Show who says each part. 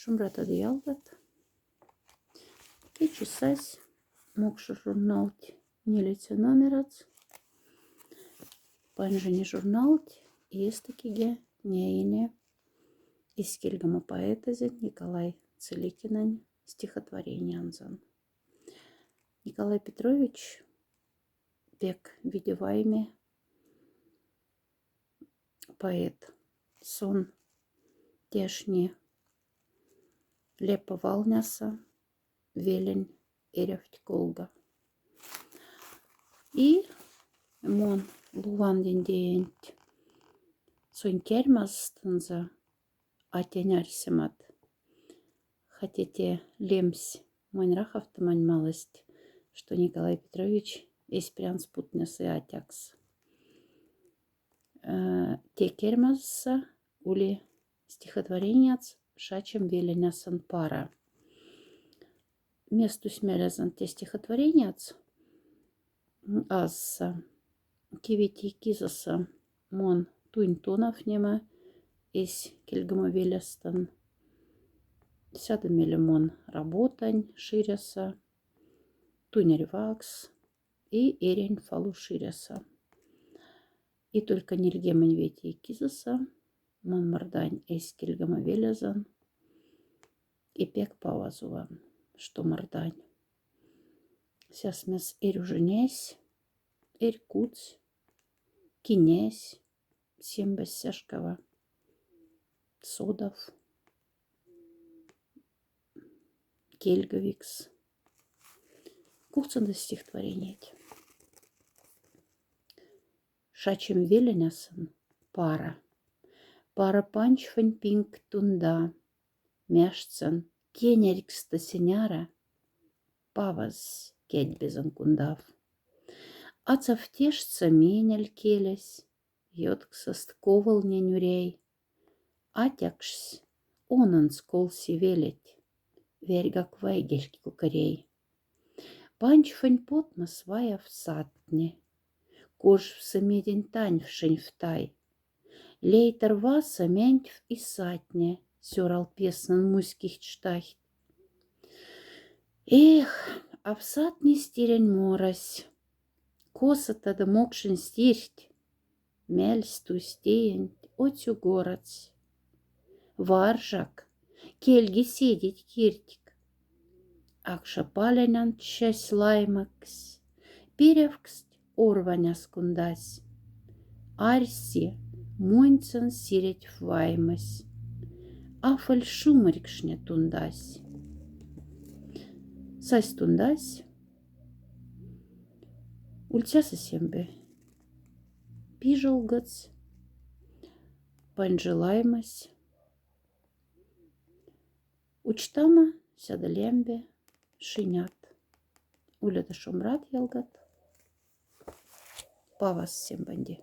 Speaker 1: Шумрат адыялгат. Кечисась. Мокши журналти. Нелете номерац. Панжини журналти. Естакиге. Неине. Искельгама поэтазин Николай Целикинань. Стихотворение анзан. Николай Петрович пек видевайме поэт. Сон тешни лепо валняса велень эревть колга. И мон луван дендеенть сон кермастынза атенярсемат. Хотите лемсь монраховтамань малость, что Николай Петрович эспрян спутнес и атякс. Те кермаса ули стихотворенец шачем веленясан пара. Месту смелязан те стихотворенец азса кивити кизаса мон туин тонов нема из кельгама велястан. Сядамели мон работань ширяса, тунервакс и эрень фалу ширяса. И только нильгемань вети и кизаса, мон мордань эскельгама велязан, и пек павазуван, что мордань. Сясмес эрюженесь, эрь куц, кинесь, сембес сяшкова, содов, кельговикс. Кухцанда стихотворение. Шачем веленясан пара. Пара панчфань пинг тунда. Мяшцан кенерикста сеняра. Паваз кедьбезан кундав. Ацавтешца меняль келесь. Йотксаст ковал ненюрей. Атякшсь онан сколси велеть. Верьгак вайгельки кукарей. Панчфань потма свая в сатне. Кож в самедень тань в шеньфтай. Лейтер васа мянтьв и сатне. Сёрал песнан муських чтахт. Эх, а в сатне стирень морась. Коса-то да мокшин стирть. Мельсту стеянь отю городц. Варжак, кельги седить киртик. Акша паленян часть лаймакс. Перевкст орваняс кундась. Арси моньцан сиреть ваймась. А фальшумарикшне тундась. Сась тундась. Ульцяса сембе. Пижалгац. Панжелаймась. Учтама сядалембе. Шинят. Улята шумрат ялгат. Павас всем банди.